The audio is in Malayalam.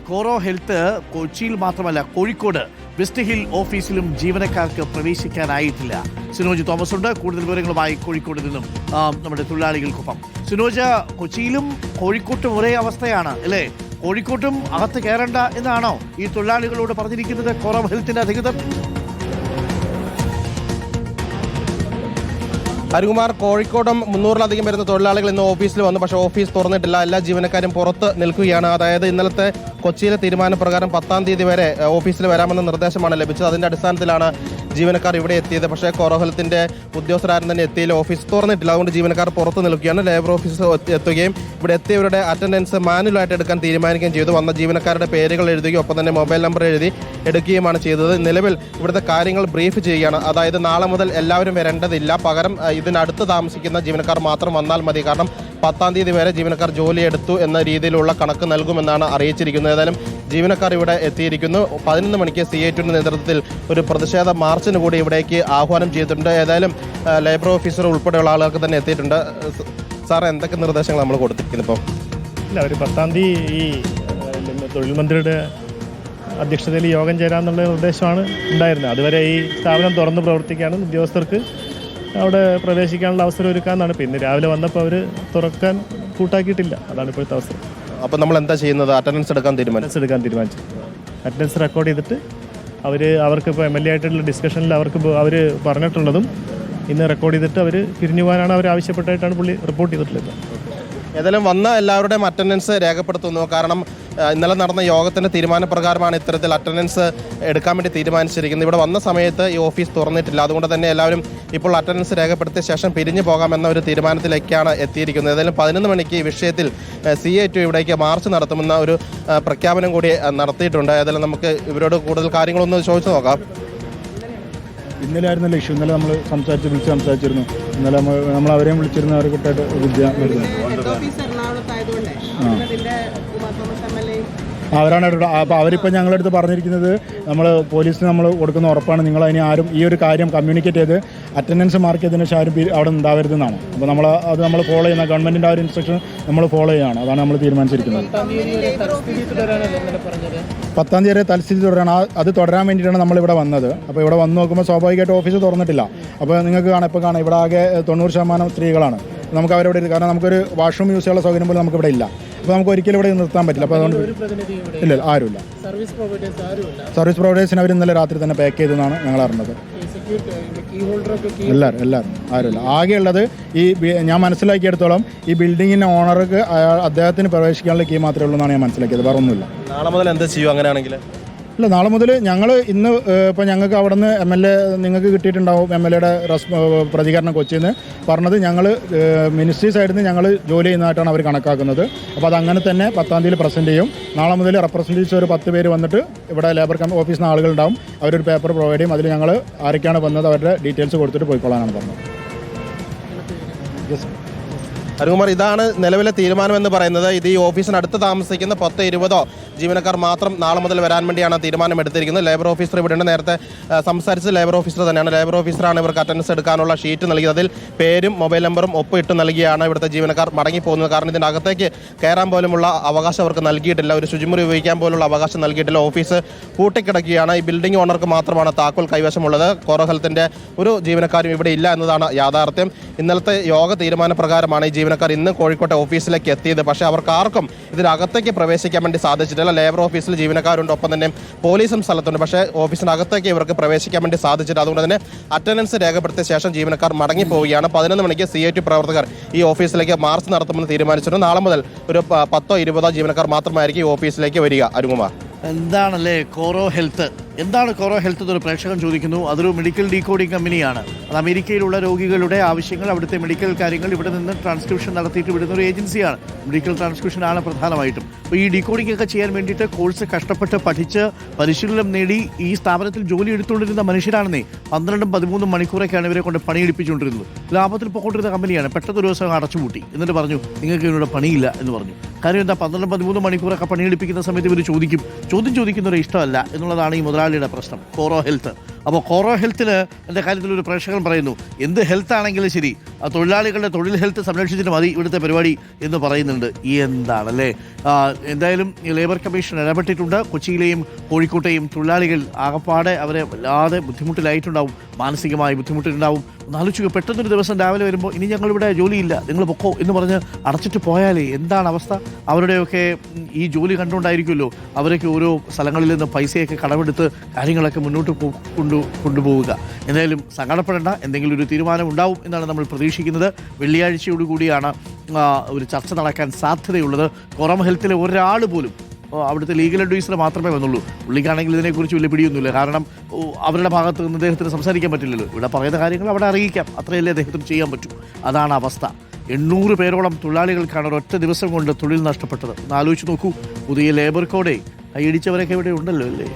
കോറോ ഹെൽത്ത് കൊച്ചിയിൽ മാത്രമല്ല കോഴിക്കോട് വെസ്റ്റ് ഹിൽ ഓഫീസിലും ജീവനക്കാർക്ക് പ്രവേശിക്കാനായിട്ടില്ല. സിനോജ് തോമസ് ഉണ്ട് കൂടുതൽ വിവരങ്ങളുമായി കോഴിക്കോട് നിന്നും നമ്മുടെ തൊഴിലാളികൾക്കൊപ്പം. സിനോജ്, കൊച്ചിയിലും കോഴിക്കോട്ടും ഒരേ അവസ്ഥയാണ് അല്ലേ? കോഴിക്കോട്ടും അകത്ത് കയറണ്ട എന്നാണോ ഈ തൊഴിലാളികളോട് പറഞ്ഞിരിക്കുന്നത് കോറോ ഹെൽത്തിന്റെ അധികൃതർ? ഹരികുമാർ, കോഴിക്കോടും 300-ലധികം വരുന്ന തൊഴിലാളികൾ ഇന്ന് ഓഫീസിൽ വന്നു. പക്ഷേ ഓഫീസ് തുറന്നിട്ടില്ല. എല്ലാ ജീവനക്കാരും പുറത്ത് നിൽക്കുകയാണ്. അതായത് ഇന്നലത്തെ കൊച്ചിയിലെ തീരുമാനപ്രകാരം 10-ാം തീയതി വരെ ഓഫീസിൽ വരാമെന്ന നിർദ്ദേശമാണ് ലഭിച്ചത്. അതിൻ്റെ അടിസ്ഥാനത്തിലാണ് ജീവനക്കാർ ഇവിടെ എത്തിയത്. പക്ഷേ കോറോ ഹെൽത്തിൻ്റെ ഉദ്യോഗസ്ഥരാരും തന്നെ എത്തിയില്ല. ഓഫീസ് തുറന്നിട്ടില്ല. അതുകൊണ്ട് ജീവനക്കാർ പുറത്ത് നിൽക്കുകയാണ്. ലേബർ ഓഫീസ് എത്തുകയും ഇവിടെ എത്തിയവരുടെ അറ്റൻഡൻസ് മാനുവലായിട്ട് എടുക്കാൻ തീരുമാനിക്കുകയും ചെയ്തു. വന്ന ജീവനക്കാരുടെ പേരുകൾ എഴുതുകയും ഒപ്പം തന്നെ മൊബൈൽ നമ്പർ എഴുതി എടുക്കുകയുമാണ് ചെയ്തത്. നിലവിൽ ഇവിടുത്തെ കാര്യങ്ങൾ ബ്രീഫ് ചെയ്യുകയാണ്. അതായത് നാളെ മുതൽ എല്ലാവരും വരേണ്ടതില്ല. പകരം ഇതിനടുത്ത് താമസിക്കുന്ന ജീവനക്കാർ മാത്രം വന്നാൽ മതി. കാരണം 10-ാം തീയതി വരെ ജീവനക്കാർ ജോലിയെടുത്തു എന്ന രീതിയിലുള്ള കണക്ക് നൽകുമെന്നാണ് അറിയിച്ചിരിക്കുന്നത്. ഏതായാലും ജീവനക്കാർ ഇവിടെ എത്തിയിരിക്കുന്നു. 11 മണിക്ക് CITയുടെ നേതൃത്വത്തിൽ ഒരു പ്രതിഷേധ മാർച്ചിന് കൂടി ഇവിടേക്ക് ആഹ്വാനം ചെയ്തിട്ടുണ്ട്. ഏതായാലും ലേബർ ഓഫീസർ ഉൾപ്പെടെയുള്ള ആളുകൾക്ക് തന്നെ എത്തിയിട്ടുണ്ട്. സാർ, എന്തൊക്കെ നിർദ്ദേശങ്ങൾ നമ്മൾ കൊടുത്തിരിക്കുന്നു ഇപ്പോൾ? ഇല്ല, ഒരു 10-ാം തീയതി ഈ തൊഴിൽ മന്ത്രിയുടെ അധ്യക്ഷതയിൽ യോഗം ചേരാമെന്നുള്ള നിർദ്ദേശമാണ് ഉണ്ടായിരുന്നത്. അതുവരെ ഈ സ്ഥാപനം തുറന്ന് പ്രവർത്തിക്കുകയാണ്. ഉദ്യോഗസ്ഥർക്ക് അവിടെ പ്രവേശിക്കാനുള്ള അവസരം ഒരുക്കാമെന്നാണ്. പിന്നെ രാവിലെ വന്നപ്പോൾ അവർ തുറക്കാൻ കൂട്ടാക്കിയിട്ടില്ല. അതാണ് ഇപ്പോഴത്തെ അവസരം. അപ്പോൾ നമ്മൾ എന്താ ചെയ്യുന്നത്? അറ്റൻഡൻസ് എടുക്കാൻ തീരുമാനിച്ചു. അറ്റൻഡൻസ് റെക്കോർഡ് ചെയ്തിട്ട് അവർക്കിപ്പോൾ MLA ആയിട്ടുള്ള ഡിസ്കഷനിൽ അവർ പറഞ്ഞിട്ടുള്ളതും ഇന്ന് റെക്കോർഡ് ചെയ്തിട്ട് അവർ പിരിഞ്ഞു പോകാനാണ് അവർ ആവശ്യപ്പെട്ടായിട്ടാണ് പുള്ളി റിപ്പോർട്ട് ചെയ്തിട്ടുള്ളത്. ഏതായാലും വന്ന എല്ലാവരുടെയും അറ്റൻഡൻസ് രേഖപ്പെടുത്തുന്നു. കാരണം ഇന്നലെ നടന്ന യോഗത്തിൻ്റെ തീരുമാനപ്രകാരമാണ് ഇത്തരത്തിൽ അറ്റൻഡൻസ് എടുക്കാൻ വേണ്ടി തീരുമാനിച്ചിരിക്കുന്നത്. ഇവിടെ വന്ന സമയത്ത് ഈ ഓഫീസ് തുറന്നിട്ടില്ല. അതുകൊണ്ട് തന്നെ എല്ലാവരും ഇപ്പോൾ അറ്റൻഡൻസ് രേഖപ്പെടുത്തിയ ശേഷം പിരിഞ്ഞു പോകാമെന്ന ഒരു തീരുമാനത്തിലേക്കാണ് എത്തിയിരിക്കുന്നത്. ഏതായാലും 11 മണിക്ക് ഈ വിഷയത്തിൽ CIT ഇവിടേക്ക് മാർച്ച് നടത്തുമെന്ന ഒരു പ്രഖ്യാപനം കൂടി നടത്തിയിട്ടുണ്ട്. ഏതായാലും നമുക്ക് ഇവരോട് കൂടുതൽ കാര്യങ്ങളൊന്ന് ചോദിച്ചു നോക്കാം. ഇന്നലെ ആയിരുന്നല്ലോ ഇഷ്യൂ. ഇന്നലെ നമ്മൾ സംസാരിച്ചിരുന്നു. ഇന്നലെ നമ്മൾ അവരെയും വിളിച്ചിരുന്നു. അവരെ കുട്ടായിട്ട് അവരാണ്. അപ്പോൾ അവരിപ്പോൾ ഞങ്ങളുടെ അടുത്ത് പറഞ്ഞിരിക്കുന്നത് നമ്മൾ പോലീസിന് നമ്മൾ കൊടുക്കുന്ന ഉറപ്പാണ്, നിങ്ങൾ അതിന് ആരും ഈ ഒരു കാര്യം കമ്മ്യൂണിക്കേറ്റ് ചെയ്ത് അറ്റൻഡൻസ് മാർക്ക് ചെയ്തതിന് ശേഷം ആരും അവിടെ ഉണ്ടാവരുതെന്നാണ്. അപ്പോൾ നമ്മൾ ഫോളോ ചെയ്യുന്ന ഗവൺമെൻറ്റിൻ്റെ ആ ഒരു ഇൻസ്ട്രക്ഷൻ നമ്മൾ ഫോളോ ചെയ്യുകയാണ്. അതാണ് നമ്മൾ തീരുമാനിച്ചിരിക്കുന്നത്. 10-ാം തീയതി വരെ തൽസ്ഥിതി തുടരാണ്. അത് തുടരാൻ വേണ്ടിയിട്ടാണ് നമ്മളിവിടെ വന്നത്. അപ്പോൾ ഇവിടെ വന്ന് നോക്കുമ്പോൾ സ്വാഭാവികമായിട്ട് ഓഫീസ് തുറന്നിട്ടില്ല. അപ്പോൾ നിങ്ങൾക്ക് കാണാം ഇവിടെ ആകെ 90% സ്ത്രീകളാണ്. നമുക്ക് അവരവിടെ കാരണം നമുക്കൊരു വാഷ്റൂം യൂസ് ചെയ്യാനുള്ള സൗകര്യം പോലും നമുക്കിവിടെ ഇല്ല. അപ്പോൾ നമുക്ക് ഒരിക്കലും ഇവിടെ നിർത്താൻ പറ്റില്ല. അപ്പോൾ അതുകൊണ്ട് ഇല്ല, ആരുമില്ല. സർവീസ് പ്രൊവൈഡേഴ്സിന് അവർ ഇന്നലെ രാത്രി തന്നെ പാക്ക് ചെയ്തെന്നാണ് ഞങ്ങൾ അറിഞ്ഞത്. എല്ലാവരും ആരുമില്ല. ആകെയുള്ളത് ഞാൻ മനസ്സിലാക്കിയെടുത്തോളം ഈ ബിൽഡിങ്ങിൻ്റെ ഓണർക്ക് അദ്ദേഹത്തിന് പ്രവേശിക്കാനുള്ള കീ മാത്രമേ ഉള്ളൂ എന്നാണ് ഞാൻ മനസ്സിലാക്കിയത്. വേറെ ഒന്നുമില്ല. നാളെ മുതൽ എന്താ ചെയ്യും അങ്ങനെയാണെങ്കിൽ? ഇല്ല, നാളെ മുതൽ ഞങ്ങൾ ഇന്ന് ഇപ്പോൾ ഞങ്ങൾക്ക് അവിടെ നിന്ന് MLA നിങ്ങൾക്ക് കിട്ടിയിട്ടുണ്ടാവും. MLAയുടെ പ്രതികരണം കൊച്ചിയിൽ നിന്ന് പറഞ്ഞത് ഞങ്ങൾ മിനിസ്ട്രി സൈഡിൽ നിന്ന് ഞങ്ങൾ ജോലി ചെയ്യുന്നതായിട്ടാണ് അവർ കണക്കാക്കുന്നത്. അപ്പോൾ അതങ്ങനെ തന്നെ 10-ാം തീയതി പ്രസൻറ്റ് ചെയ്യും. നാളെ മുതൽ റെപ്രസെൻറ്റേറ്റീവ്സ് ഒരു 10 പേര് വന്നിട്ട് ഇവിടെ ലേബർ ഓഫീസിൽ നിന്ന് ആളുകളുണ്ടാവും. അവരൊരു പേപ്പർ പ്രൊവൈഡ് ചെയ്യും. അതിൽ ഞങ്ങൾ ആരൊക്കെയാണ് വന്നത് അവരുടെ ഡീറ്റെയിൽസ് കൊടുത്തിട്ട് പോയിക്കൊള്ളാനാണ് പറഞ്ഞത്. ഹരികുമാർ, ഇതാണ് നിലവിലെ തീരുമാനം എന്ന് പറയുന്നത്. ഇത് ഈ ഓഫീസിനടുത്ത് താമസിക്കുന്ന 10-20 ജീവനക്കാർ മാത്രം നാളെ മുതൽ വരാൻ വേണ്ടിയാണ് തീരുമാനം എടുത്തിരിക്കുന്നത്. ലേബർ ഓഫീസർ ഇവിടെയുണ്ട്. നേരത്തെ സംസാരിച്ചത് ലേബർ ഓഫീസർ തന്നെയാണ്. ലേബർ ഓഫീസറാണ് ഇവർക്ക് അറ്റൻഡൻസ് എടുക്കാനുള്ള ഷീറ്റ് നൽകിയത്. അതിൽ പേരും മൊബൈൽ നമ്പറും ഒപ്പിട്ട് നൽകിയാണ് ഇവിടുത്തെ ജീവനക്കാർ മടങ്ങിപ്പോകുന്നത്. കാരണം ഇതിനകത്തേക്ക് കയറാൻ പോലുമുള്ള അവകാശം അവർക്ക് നൽകിയിട്ടില്ല. ഒരു ശുചിമുറി ഉപയോഗിക്കാൻ പോലുള്ള അവകാശം നൽകിയിട്ടില്ല. ഓഫീസ് പൂട്ടിക്കിടക്കുകയാണ്. ഈ ബിൽഡിംഗ് ഓണർക്ക് മാത്രമാണ് താക്കോൽ കൈവശമുള്ളത്. കോറോ ഹെൽത്തിൻ്റെ ഒരു ജീവനക്കാരും ഇവിടെ ഇല്ല എന്നതാണ് യാഥാർത്ഥ്യം. ഇന്നലത്തെ യോഗ തീരുമാനപ്രകാരമാണ് ഈ ജീവനക്കാർ ഇന്ന് കോഴിക്കോട്ടെ ഓഫീസിലേക്ക് എത്തിയത്. പക്ഷേ അവർക്ക് ആർക്കും ഇതിനകത്തേക്ക് പ്രവേശിക്കാൻ വേണ്ടി സാധിച്ചിട്ടില്ല. ലേബർ ഓഫീസിൽ ജീവനക്കാരുണ്ട്, ഒപ്പം തന്നെ പോലീസും സ്ഥലത്തുണ്ട്. പക്ഷേ ഓഫീസിനകത്തേക്ക് ഇവർക്ക് പ്രവേശിക്കാൻ വേണ്ടി സാധിച്ചില്ല. അതുകൊണ്ട് തന്നെ അറ്റൻഡൻസ് രേഖപ്പെടുത്തിയ ശേഷം ജീവനക്കാർ മടങ്ങിപ്പോവുകയാണ്. 11 മണിക്ക് CIT പ്രവർത്തകർ ഈ ഓഫീസിലേക്ക് മാർച്ച് നടത്തുമെന്ന് തീരുമാനിച്ചിട്ടുണ്ട്. നാളെ മുതൽ ഒരു 10-20 ജീവനക്കാർ മാത്രമായിരിക്കും ഈ ഓഫീസിലേക്ക് വരിക. അരുകുമാർ, എന്താണല്ലേ കോറോ ഹെൽത്ത്? എന്താണ് കോറോ ഹെൽത്ത് എന്നൊരു പ്രേക്ഷകൻ ചോദിക്കുന്നു. അതൊരു മെഡിക്കൽ ഡീകോഡിംഗ് കമ്പനിയാണ്. അത് അമേരിക്കയിലുള്ള രോഗികളുടെ ആവശ്യങ്ങൾ, അവിടുത്തെ മെഡിക്കൽ കാര്യങ്ങൾ ഇവിടെ നിന്ന് ട്രാൻസ്ക്രിപ്ഷൻ നടത്തിയിട്ട് വിടുന്ന ഒരു ഏജൻസിയാണ്. മെഡിക്കൽ ട്രാൻസ്ക്രിപ്ഷനാണ് പ്രധാനമായിട്ടും. അപ്പോൾ ഈ ഡീകോഡിംഗ് ഒക്കെ ചെയ്യാൻ വേണ്ടിയിട്ട് കോഴ്സ് കഷ്ടപ്പെട്ട് പഠിച്ച് പരിശീലനം നേടി ഈ സ്ഥാപനത്തിൽ ജോലി എടുത്തുകൊണ്ടിരുന്ന മനുഷ്യരാണെന്നേ. 12-13 മണിക്കൂറൊക്കെയാണ് ഇവരെ കൊണ്ട് പണിയെടുപ്പിച്ചുകൊണ്ടിരുന്നത്. ലാഭത്തിൽ പോയിക്കൊണ്ടിരുന്ന കമ്പനിയാണ്. പെട്ടെന്ന് ഒരു ദിവസം അടച്ചുപൂട്ടി. എന്നിട്ട് പറഞ്ഞു നിങ്ങൾക്ക് ഇവിടെ പണിയില്ല എന്ന് പറഞ്ഞു. കാര്യം എന്താ? 12-13 മണിക്കൂറൊക്കെ പണിയെടുപ്പിക്കുന്ന സമയത്ത് ഇവർ ചോദിക്കുന്നവരെ ഇഷ്ടമല്ല എന്നുള്ളതാണ് ഈ മുതലാളിയുടെ പ്രശ്നം. കോറോ ഹെൽത്ത് അപ്പോൾ കോറോ ഹെൽത്തിന് എൻ്റെ കാര്യത്തിൽ ഒരു പ്രേക്ഷകൻ പറയുന്നു, എന്ത് ഹെൽത്ത് ആണെങ്കിലും ശരി തൊഴിലാളികളുടെ തൊഴിൽ ഹെൽത്ത് സംരക്ഷിച്ചിട്ട് മതി ഇവിടുത്തെ പരിപാടി എന്ന് പറയുന്നുണ്ട്. എന്താണല്ലേ. എന്തായാലും ലേബർ കമ്മീഷൻ ഇടപെട്ടിട്ടുണ്ട്. കൊച്ചിയിലെയും കോഴിക്കോട്ടെയും തൊഴിലാളികൾ ആകപ്പാടെ അവരെ വല്ലാതെ ബുദ്ധിമുട്ടിലായിട്ടുണ്ടാവും, മാനസികമായി ബുദ്ധിമുട്ടിട്ടുണ്ടാവും. ഒന്നാലോചിക്കുക, പെട്ടെന്നൊരു ദിവസം രാവിലെ വരുമ്പോൾ ഇനി ഞങ്ങളിവിടെ ജോലിയില്ല, നിങ്ങൾ പൊക്കോ എന്ന് പറഞ്ഞ് അടച്ചിട്ട് പോയാലേ എന്താണ് അവസ്ഥ? അവരുടെയൊക്കെ ഈ ജോലി കണ്ടുകൊണ്ടായിരിക്കുമല്ലോ അവരൊക്കെ ഓരോ സ്ഥലങ്ങളിൽ നിന്ന് പൈസയൊക്കെ കടമെടുത്ത് കാര്യങ്ങളൊക്കെ മുന്നോട്ട് കൊണ്ടുപോവുക. എന്തായാലും സങ്കടപ്പെടേണ്ട, എന്തെങ്കിലും ഒരു തീരുമാനം ഉണ്ടാവും എന്നാണ് നമ്മൾ പ്രതീക്ഷിക്കുന്നത്. വെള്ളിയാഴ്ചയോടുകൂടിയാണ് ഒരു ചർച്ച നടക്കാൻ സാധ്യതയുള്ളത്. കോറം ഹെൽത്തിലെ ഒരാൾ പോലും, അവിടുത്തെ ലീഗൽ അഡ്വൈസർ മാത്രമേ വന്നുള്ളൂ. പുള്ളിക്കാണെങ്കിൽ ഇതിനെക്കുറിച്ച് വലിയ പിടിയൊന്നുമില്ല. കാരണം അവരുടെ ഭാഗത്ത് നിന്ന് അദ്ദേഹത്തിന് സംസാരിക്കാൻ പറ്റില്ലല്ലോ. ഇവിടെ പറയുന്ന കാര്യങ്ങൾ അവിടെ അറിയിക്കാം, അത്രയല്ലേ അദ്ദേഹത്തിന് ചെയ്യാൻ പറ്റൂ. അതാണ് അവസ്ഥ. 800 പേരോളം തൊഴിലാളികൾക്കാണ് ഒരൊറ്റ ദിവസം കൊണ്ട് തൊഴിൽ നഷ്ടപ്പെട്ടത്. ഒന്ന് ആലോചിച്ച് നോക്കൂ. പുതിയ ലേബർ കോഡേ കൈയടിച്ചവരൊക്കെ ഇവിടെ ഉണ്ടല്ലോ അല്ലേ.